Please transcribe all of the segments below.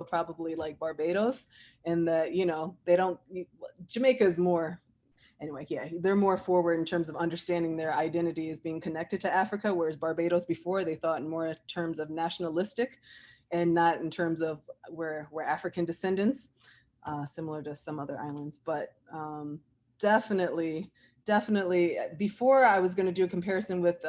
probably like Barbados, and that, you know, they don't, Jamaica is more, anyway, yeah, they're more forward in terms of understanding their identity as being connected to Africa, whereas Barbados before they thought in more in terms of nationalistic and not in terms of we're African descendants, similar to some other islands. But definitely, definitely, before I was going to do a comparison with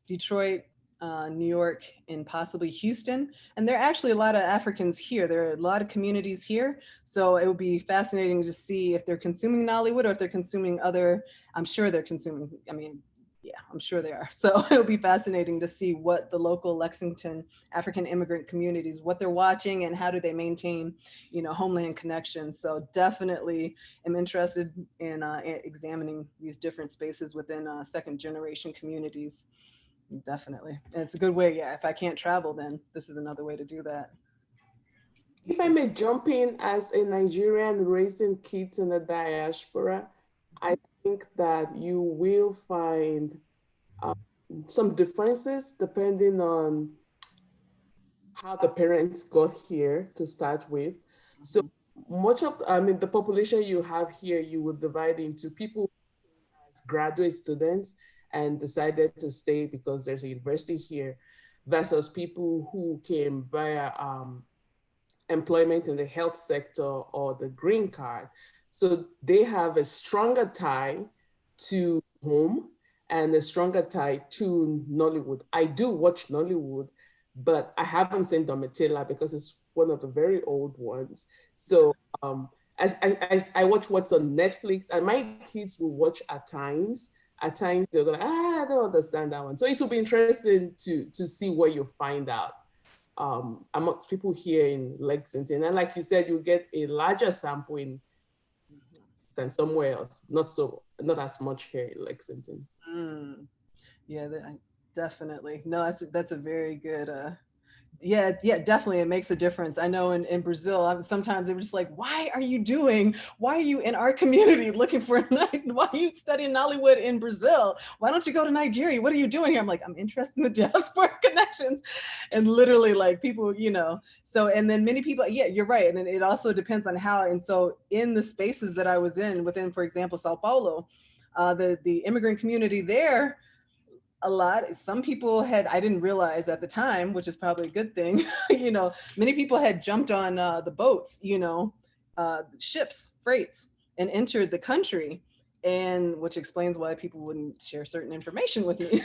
Detroit, New York, and possibly Houston. And there are actually a lot of Africans here. There are a lot of communities here. So it would be fascinating to see if they're consuming Nollywood or if they're consuming other, I'm sure they're consuming, I mean, yeah, I'm sure they are. So it'll be fascinating to see what the local Lexington African immigrant communities, what they're watching and how do they maintain, you know, homeland connections. So definitely am interested in examining these different spaces within second generation communities. Definitely. And it's a good way. Yeah. If I can't travel, then this is another way to do that. If I may jump in, as a Nigerian raising kids in the diaspora, I think that you will find um, some differences depending on how the parents got here to start with. So much of, I mean, the population you have here, you would divide into people as graduate students and decided to stay because there's a university here, versus people who came via employment in the health sector or the green card. So they have a stronger tie to home and a stronger tie to Nollywood. I do watch Nollywood, but I haven't seen Domitilla because it's one of the very old ones. So as I watch what's on Netflix, and my kids will watch at times. At times they're like, I don't understand that one. So it will be interesting to see what you find out amongst people here in Lexington. And like you said, you get a larger sample than somewhere else. Not as much here in Lexington. Mm. Yeah, definitely. No, that's a very good yeah, yeah, definitely. It makes a difference. I know in Brazil, sometimes they were just like, why are you in our community looking for a night? Why are you studying Nollywood in Brazil? Why don't you go to Nigeria? What are you doing here? I'm like, I'm interested in the diaspora connections. And literally like people, you know, so, and then many people, yeah, you're right. And then it also depends on how, and so in the spaces that I was in within, for example, Sao Paulo, the immigrant community there, a lot, some people had, I didn't realize at the time, which is probably a good thing, you know, many people had jumped on the boats, you know, ships, freights, and entered the country, and which explains why people wouldn't share certain information with me.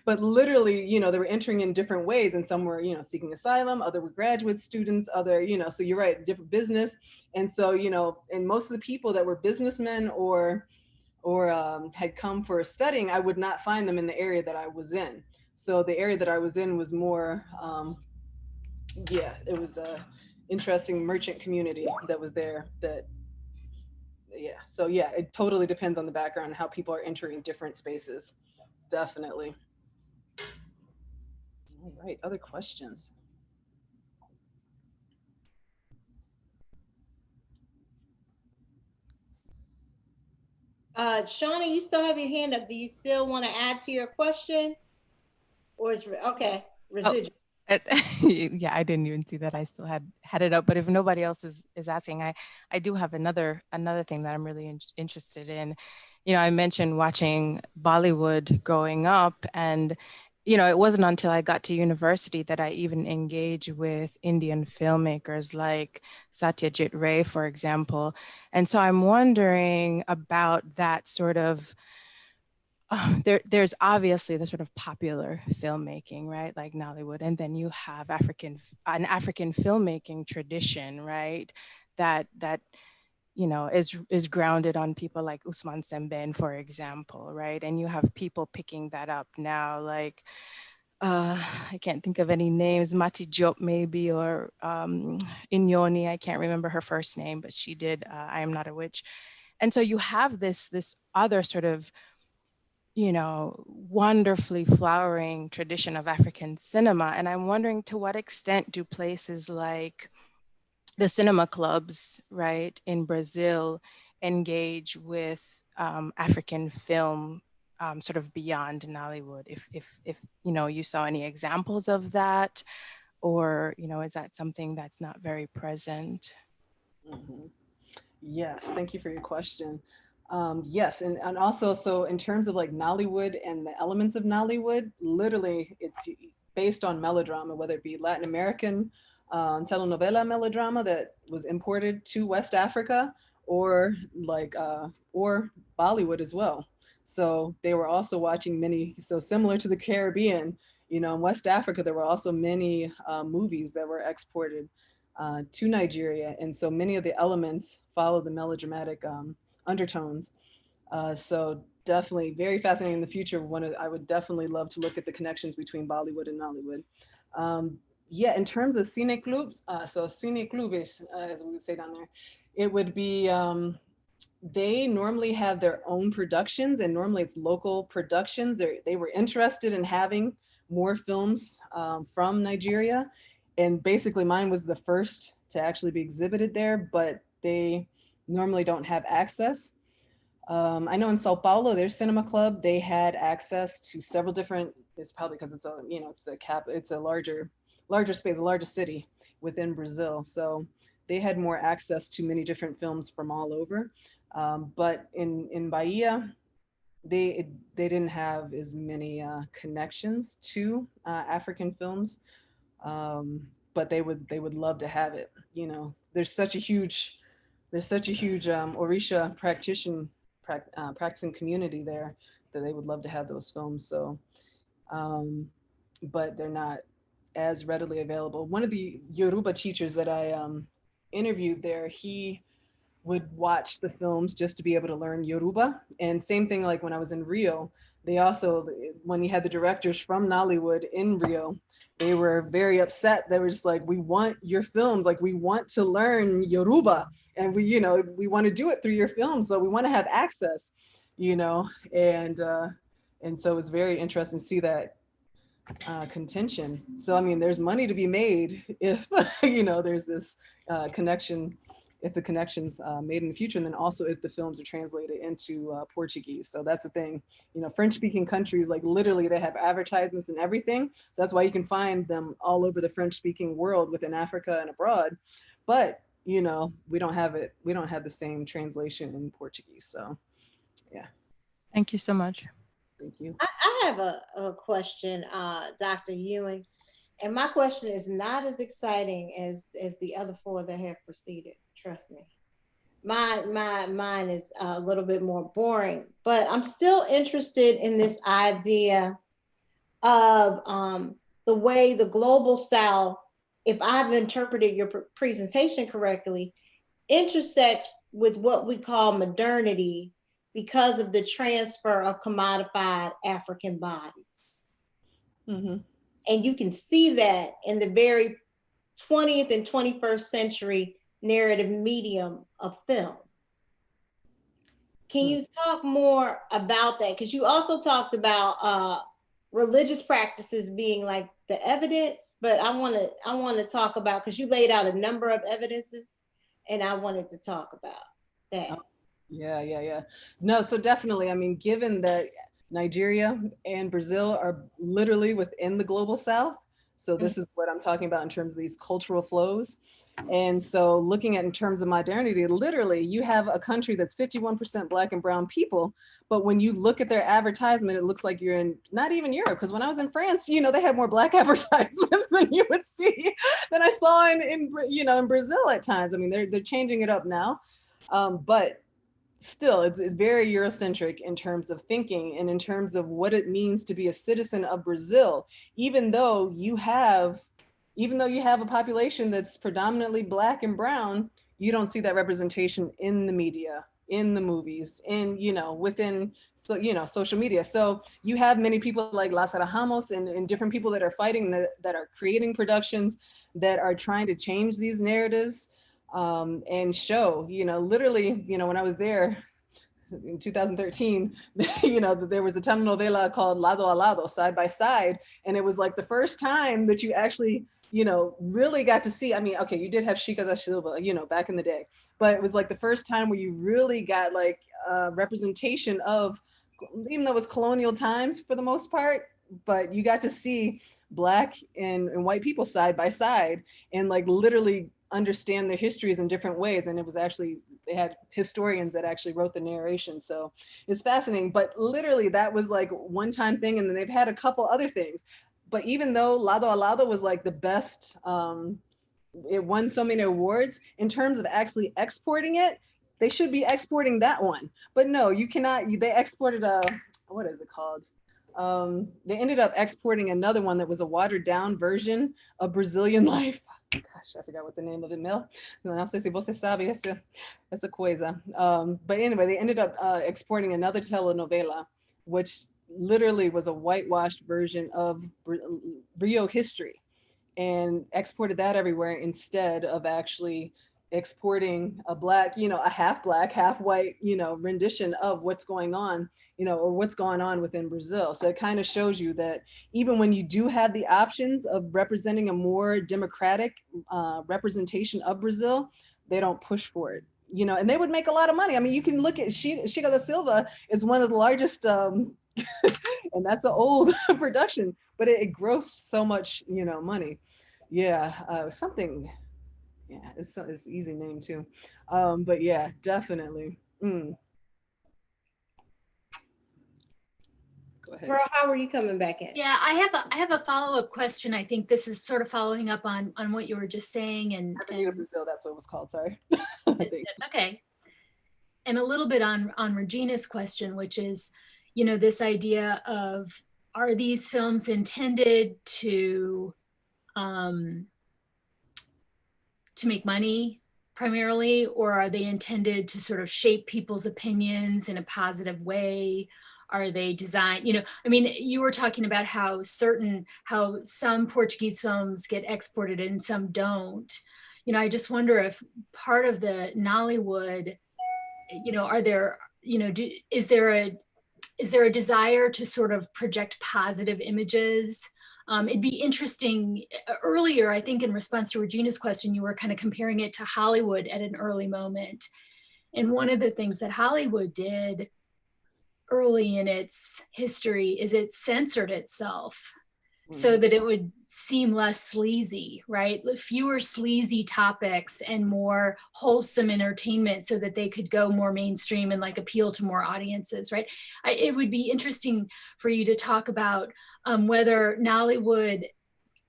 But literally, you know, they were entering in different ways, and some were, you know, seeking asylum, other were graduate students, other, you know, so you're right, different business. And so, you know, and most of the people that were businessmen or had come for studying, I would not find them in the area that I was in. So the area that I was in was more, yeah, it was a interesting merchant community that was there. That, yeah. So yeah, it totally depends on the background, how people are entering different spaces. Definitely. All right. Other questions? Shauna, you still have your hand up. Do you still want to add to your question? Or is okay, Oh, residual. yeah, I didn't even see that. I still had it up. But if nobody else is asking, I do have another thing that I'm really interested in. You know, I mentioned watching Bollywood growing up, and you know, it wasn't until I got to university that I even engaged with Indian filmmakers like Satyajit Ray, for example. And so I'm wondering about that sort of there's obviously the sort of popular filmmaking, right? Like Nollywood, and then you have an African filmmaking tradition, right? That you know is grounded on people like Usman Semben, for example, right? And you have people picking that up now, like I can't think of any names, Mati Diop maybe, or Inyoni, I can't remember her first name, but she did I Am Not a Witch. And so you have this other sort of, you know, wonderfully flowering tradition of African cinema. And I'm wondering, to what extent do places like the cinema clubs, right, in Brazil engage with African film sort of beyond Nollywood? If you know, you saw any examples of that, or, is that something that's not very present? Mhm. Yes, thank you for your question. Yes, and also, so in terms of like Nollywood and the elements of Nollywood, literally it's based on melodrama, whether it be Latin American telenovela melodrama that was imported to West Africa, or or Bollywood as well. So they were also watching many, so similar to the Caribbean, in West Africa, there were also many movies that were exported to Nigeria. And so many of the elements follow the melodramatic undertones. So definitely very fascinating in the future. I would definitely love to look at the connections between Bollywood and Nollywood. Yeah, in terms of cine clubs, so cine clubes, as we would say down there, it would be, they normally have their own productions, and normally it's local productions. They were interested in having more films from Nigeria. And basically mine was the first to actually be exhibited there, but they normally don't have access. I know in Sao Paulo, their cinema club, they had access to several different, it's probably because it's a, it's a larger space, the largest city within Brazil. So they had more access to many different films from all over. But in Bahia, they didn't have as many connections to African films, but they would love to have it. There's such a huge Orisha practicing community there that they would love to have those films. So, but they're not as readily available. One of the Yoruba teachers that I interviewed there, he would watch the films just to be able to learn Yoruba. And same thing, like when I was in Rio, they also, when you had the directors from Nollywood in Rio, they were very upset. They were just like, we want your films, like we want to learn Yoruba, and we want to do it through your films, so we want to have access, you know, and so it's very interesting to see that contention. So I mean, there's money to be made if there's this connection, if the connections made in the future, and then also if the films are translated into Portuguese. So that's the thing, French-speaking countries, like literally they have advertisements and everything. So that's why you can find them all over the French-speaking world within Africa and abroad. But we don't have it. We don't have the same translation in Portuguese. So yeah. Thank you so much. Thank you. I have a question, Dr. Ewing, and my question is not as exciting as the other four that have preceded. Trust me. Mine is a little bit more boring, but I'm still interested in this idea of the way the global South, if I've interpreted your presentation correctly, intersects with what we call modernity because of the transfer of commodified African bodies. Mm-hmm. And you can see that in the very 20th and 21st century narrative medium of film. Can you talk more about that? Because you also talked about religious practices being like the evidence, but I want to talk about, because you laid out a number of evidences, and I wanted to talk about that. Oh, yeah. No, so definitely, I mean, given that Nigeria and Brazil are literally within the global South, so this is what I'm talking about in terms of these cultural flows. And so looking at in terms of modernity, literally you have a country that's 51% Black and brown people, but when you look at their advertisement, it looks like you're in not even Europe. Because when I was in France, they had more Black advertisements than you would see, than I saw in Brazil at times. I mean, they're changing it up now. But still, it's very Eurocentric in terms of thinking and in terms of what it means to be a citizen of Brazil, even though you have a population that's predominantly Black and brown. You don't see that representation in the media, in the movies, within social media. So you have many people like Lázaro Ramos and different people that are fighting, that are creating productions that are trying to change these narratives, and show, literally, when I was there in 2013, there was a telenovela called Lado a Lado, Side by Side. And it was like the first time that you actually, really got to see, I mean, okay, you did have Chica da Silva, back in the day, but it was like the first time where you really got like representation of, even though it was colonial times for the most part, but you got to see Black and white people side by side and like literally understand their histories in different ways. And it was actually, they had historians that actually wrote the narration. So it's fascinating, but literally that was like one time thing. And then they've had a couple other things. But even though Lado a Lado was like the best, it won so many awards, in terms of actually exporting it, they should be exporting that one. But no, you cannot, they exported a, what is it called? They ended up exporting another one that was a watered down version of Brazilian Life. Gosh, I forgot what the name of it, Mel. Não sei se você sabe essa coisa. But anyway, they ended up exporting another telenovela, which literally was a whitewashed version of Rio history, and exported that everywhere instead of actually exporting a black, a half black, half white, rendition of what's going on, or what's going on within Brazil. So it kind of shows you that even when you do have the options of representing a more democratic representation of Brazil, they don't push for it. And they would make a lot of money. I mean, you can look at Chica da Silva is one of the largest, and that's an old production, but it grossed so much, money. Yeah, something. Yeah, it's easy name too. But yeah, definitely. Go ahead. Pearl, how are you coming back in? Yeah, I have a follow-up question. I think this is sort of following up on what you were just saying, and Brazil, that's what it was called. Sorry. Okay. And a little bit on Regina's question, which is, this idea of, are these films intended to make money primarily, or are they intended to sort of shape people's opinions in a positive way? Are they designed, I mean, you were talking about how some Portuguese films get exported and some don't. I just wonder if part of the Nollywood, are there, is there a desire to sort of project positive images? It'd be interesting. Earlier, I think in response to Regina's question, you were kind of comparing it to Hollywood at an early moment. And one of the things that Hollywood did early in its history is it censored itself so that it would seem less sleazy, right? Fewer sleazy topics and more wholesome entertainment so that they could go more mainstream and like appeal to more audiences, right? It would be interesting for you to talk about whether Nollywood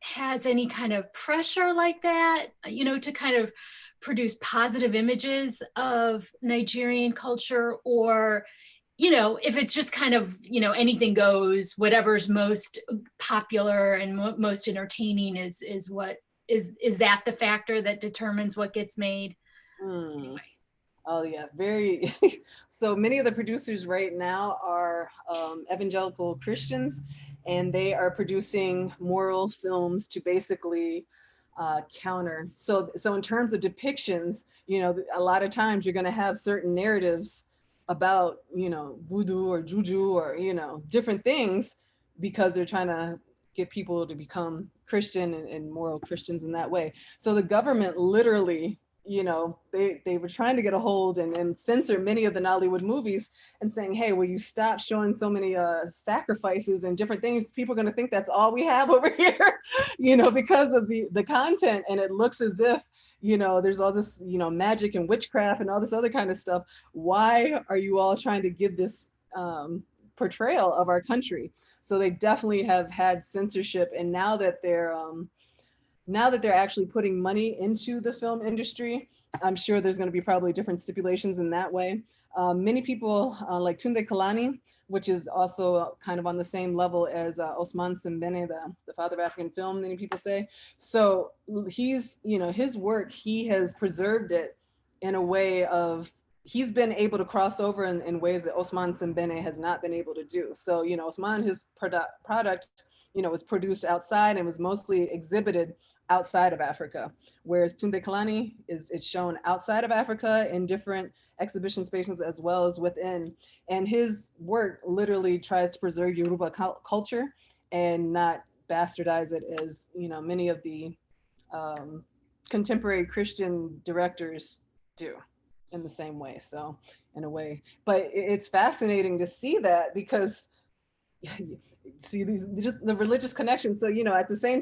has any kind of pressure like that, to kind of produce positive images of Nigerian culture, or if it's just kind of, anything goes, whatever's most popular and most entertaining is that the factor that determines what gets made? Anyway. Oh yeah, very. So many of the producers right now are evangelical Christians, and they are producing moral films to basically counter. So in terms of depictions, a lot of times you're going to have certain narratives about, voodoo or juju or, different things, because they're trying to get people to become Christian and moral Christians in that way. So the government literally, they were trying to get a hold and censor many of the Nollywood movies and saying, hey, will you stop showing so many sacrifices and different things? People are going to think that's all we have over here, because of the content. And it looks as if, there's all this, magic and witchcraft and all this other kind of stuff. Why are you all trying to give this portrayal of our country? So they definitely have had censorship. And now that they're actually putting money into the film industry, I'm sure there's going to be probably different stipulations in that way. Many people like Tunde Kalani, which is also kind of on the same level as Osman Sembene, the father of African film, many people say. So he's, his work, he has preserved it in a way of, he's been able to cross over in ways that Osman Sembene has not been able to do. So, Osman, his product, was produced outside and was mostly exhibited outside of Africa, whereas Tunde Kalani it's shown outside of Africa in different exhibition spaces as well as within. And his work literally tries to preserve Yoruba culture and not bastardize it as, many of the contemporary Christian directors do in the same way. So in a way, but it's fascinating to see that, because see the religious connection. So, you know, at the same time,